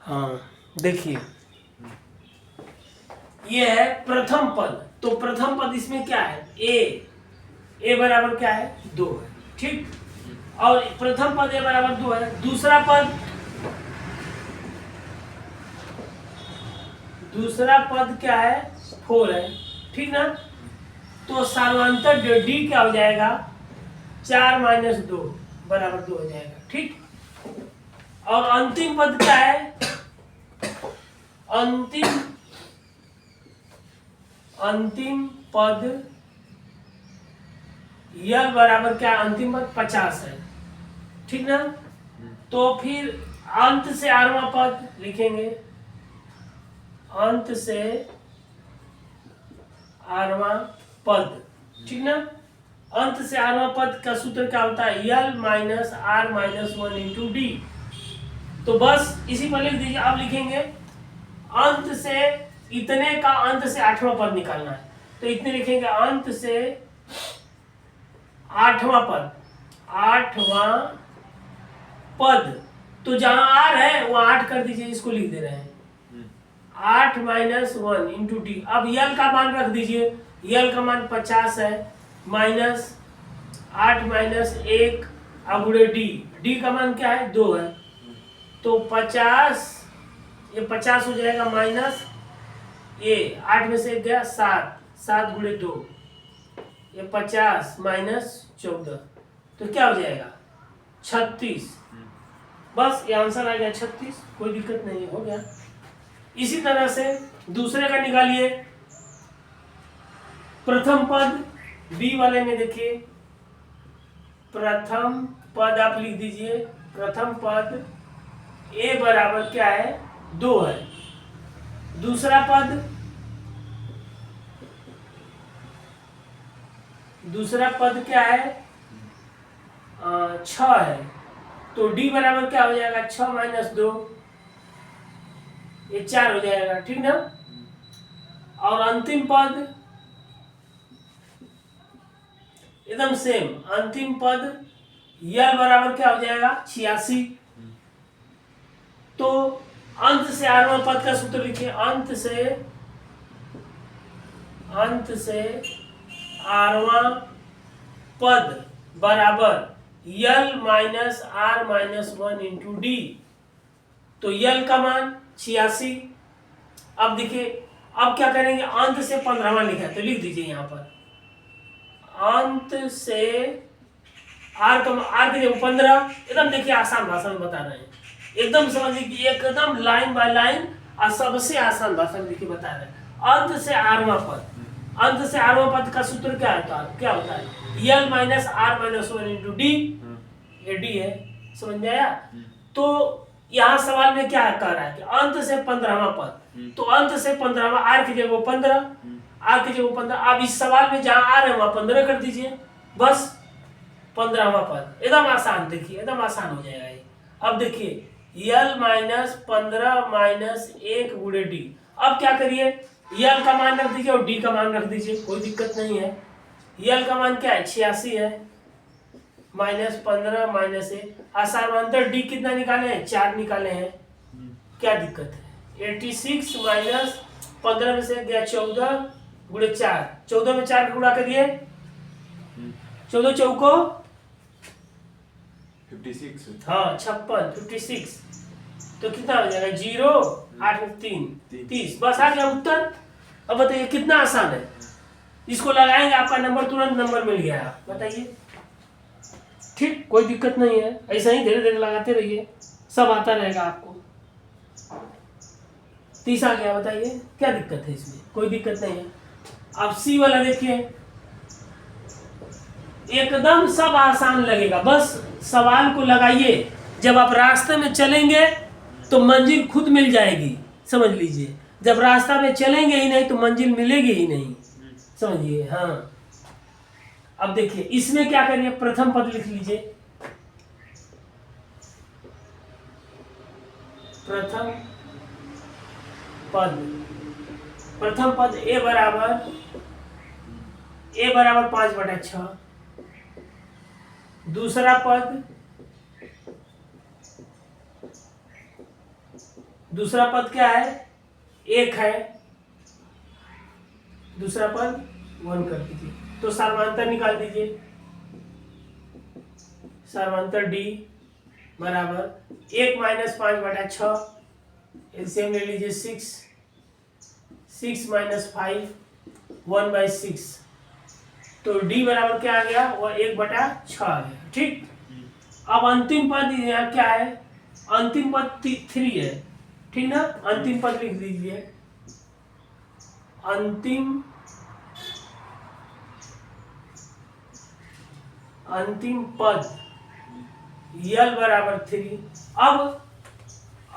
हाँ देखिए, ये है प्रथम पद। तो प्रथम पद इसमें क्या है, ए बराबर क्या है 2 है, ठीक। और प्रथम पद ए बराबर 2 है। दूसरा पद क्या है 4 है, ठीक ना। तो सार्वंतर डी क्या हो जाएगा 4 माइनस 2 बराबर 2 हो जाएगा, ठीक। और अंतिम पद क्या है, अंतिम पद यल बराबर क्या, अंतिम पद 50 है, ठीक ना। तो फिर अंत से 8वां पद लिखेंगे, अंत से 8वां पद, ठीक ना। अंत से 8वां पद का सूत्र क्या होता है, l minus r minus 1 into d. तो बस इसी पर लिख दीजिए। अब लिखेंगे अंत से इतने का अंत से 8वां पद निकालना है, तो इतने लिखेंगे अंत से 8वां पद, 8वां पद। तो जहां आर है वहां 8 कर दीजिए, इसको लिख दे रहे हैं 8 माइनस 1 इंटू डी। अब यल का मान रख दीजिए, यल का मान 50 है, माइनस 8 माइनस 1 अब गुणे डी का मान क्या है 2 है। तो 50, ये 50 हो जाएगा, माइनस ये 8 में से 1 गया 7, 7 गुणे 2, ये 50 माइनस 14, तो क्या हो जाएगा 36। बस ये आंसर आ गया 36, कोई दिक्कत नहीं, हो गया। इसी तरह से दूसरे का निकालिए। प्रथम पद बी वाले में देखिए, प्रथम पद आप लिख दीजिए, प्रथम पद ए बराबर क्या है 2 है। दूसरा पद क्या है 6 है। तो डी बराबर क्या हो जाएगा 6 माइनस 2, ये 4 हो जाएगा, ठीक ना। और अंतिम पद एकदम सेम, अंतिम पद यल बराबर क्या हो जाएगा 86। तो अंत से 8वां पद का सूत्र लिखिए, अंत से 8वां पद बराबर l minus r minus 1 into d. तो यल का मान 86। अब देखिए, अब क्या करेंगे, अंत से 15वां लिखा है तो लिख दीजिए यहाँ पर, अंत से आर की जगह 15। एकदम देखिए आसान भाषा में बता रहे हैं, एकदम समझिए कि एकदम लाइन बाय लाइन और सबसे आसान भाषा में देखिए बता रहे हैं। अंत से 8वां पद, अंत से 8वां पद का सूत्र क्या होता है l minus r minus 1 into d, ये डी है, समझ में आया। तो यहाँ सवाल में क्या कह रहा है कि अंत से 15वां पद, तो अंत से 15वां, आर की जगह 15, आर की जगह 15। अब इस सवाल में जहां आर है वहां 15 कर दीजिए, बस 15वां पद। एकदम आसान, देखिए एकदम आसान हो जाएगा ये। अब देखिए यल माइनस 15 माइनस 1 गुणे डी। अब क्या करिए, यल का मान रख दीजिए और डी का मान रख दीजिए, कोई दिक्कत नहीं है। यल का मान क्या है 86 है, माइनस 15 माइनस 1, असामांतर डी कितना निकाले हैं 4 निकाले हैं, क्या दिक्कत है। 86 माइनस 15 में से गया 14 गुणे 4, 14 में 4 गुणा करिए, 14 चौको 56, हाँ 56, तो कितना हो जाएगा 0, 8 में 3, 30। बस आ गया उत्तर। अब बताइए कितना आसान है, इसको लगाएंगे आपका नंबर तुरंत नंबर मिल गया, बताइए, ठीक, कोई दिक्कत नहीं है। ऐसा ही धीरे धीरे लगाते रहिए, सब आता रहेगा आपको। 30 आ गया, बताइए क्या दिक्कत है इसमें, कोई दिक्कत नहीं है। अब सी वाला देखिए, एकदम सब आसान लगेगा, बस सवाल को लगाइए। जब आप रास्ते में चलेंगे तो मंजिल खुद मिल जाएगी, समझ लीजिए। जब रास्ता में चलेंगे ही नहीं तो मंजिल मिलेगी ही नहीं, समझिए। हाँ अब देखिए इसमें क्या करिए, प्रथम पद लिख लीजिए, प्रथम पद ए बराबर 5/6। दूसरा दूसरा पद क्या है, 1 है, दूसरा पद 1 कर दीजिए। तो सार्वधातुक निकाल दीजिए, सार्वधातुक D बराबर 1 माइनस 5/6, एलसीएम ले लीजिए 6, 6 माइनस 5 1/6, तो D बराबर क्या आ गया, वो 1/6 आ गया। ठीक, अब अंतिम पद यहाँ क्या है, अंतिम पद 3 है, ठीक ना। अंतिम पद लिख दीजिए, अंतिम पद यल बराबर 3। अब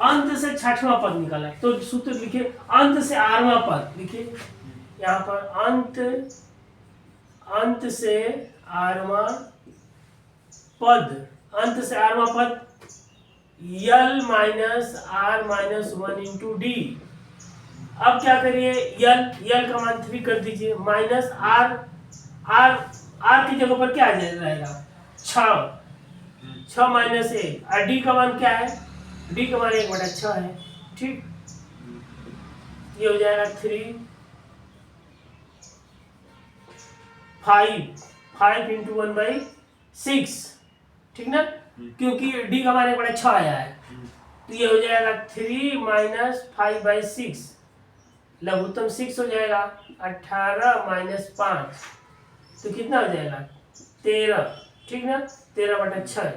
अंत से छठवां पद निकाला, तो सूत्र लिखिए, अंत से 8वां पद लिखिए यहाँ पर, अंत से 8वां पद, अंत से 8वां पद l minus r minus 1 into d. अब क्या करिए, यल का मान 3 कर दीजिए, माइनस आर की जगह पर क्या आ जाएगा, 6 माइनस 1, और डी का मान क्या है, डी का मान 1/6 है। ठीक, ये हो जाएगा 3 5 इंटू 1/6, ठीक ना, क्योंकि डी का मान 1/6 आया है, तो ये हो जाएगा 3 माइनस 5/6, लघुत्तम 6 हो जाएगा, 18 माइनस 5, तो कितना हो जाएगा 13, ठीक ना, 13/6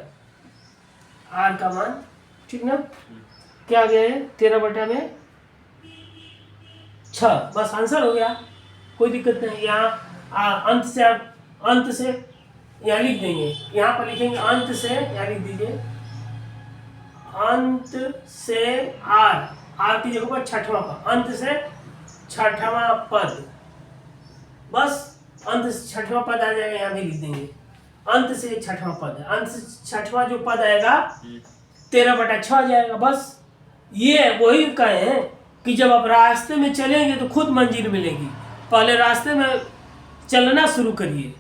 आर का मान, ठीक ना, क्या आ गया है 13/6, बस आंसर हो गया, कोई दिक्कत नहीं। यहाँ अंत से यहाँ लिख देंगे, यहाँ पर लिखेंगे अंत से, यहाँ लिख दीजिए अंत से आर की जगह पर छठवां पद, अंत से छठवां पद, बस अंत से छठवां पद आ जाएगा, यहाँ भी लिख देंगे अंत से छठवां पद है, अंत से छठवां जो पद आएगा 13/6 आ जाएगा। बस ये वही कहे हैं कि जब आप रास्ते में चलेंगे तो खुद मंजिल मिलेगी, पहले रास्ते में चलना शुरू करिए,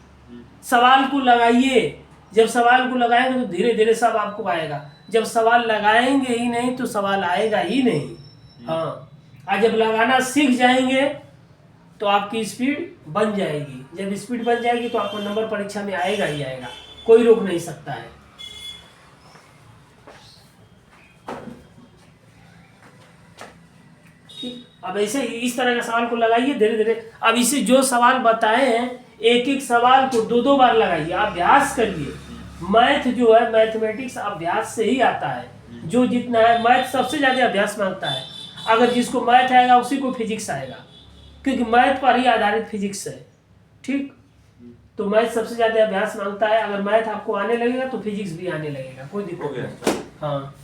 सवाल को लगाइए, जब सवाल को लगाएंगे तो धीरे धीरे सब आपको आएगा, जब सवाल लगाएंगे ही नहीं तो सवाल आएगा ही नहीं। हाँ, और जब लगाना सीख जाएंगे तो आपकी स्पीड बन जाएगी, जब स्पीड बन जाएगी तो आपको नंबर परीक्षा में आएगा ही आएगा, कोई रोक नहीं सकता है। ठीक, अब ऐसे ही इस तरह का सवाल को लगाइए धीरे धीरे। अब इसे जो सवाल बताए हैं एक एक सवाल को 2-2 बार लगाइए, अभ्यास करिए। मैथ जो है, मैथमेटिक्स अभ्यास से ही आता है, जो जितना है मैथ सबसे ज्यादा अभ्यास मांगता है, अगर जिसको मैथ आएगा उसी को फिजिक्स आएगा, क्योंकि मैथ पर ही आधारित फिजिक्स है। ठीक, तो मैथ सबसे ज्यादा अभ्यास मांगता है, अगर मैथ आपको आने लगेगा तो फिजिक्स भी आने लगेगा, कोई दिक्कत नहीं। हाँ।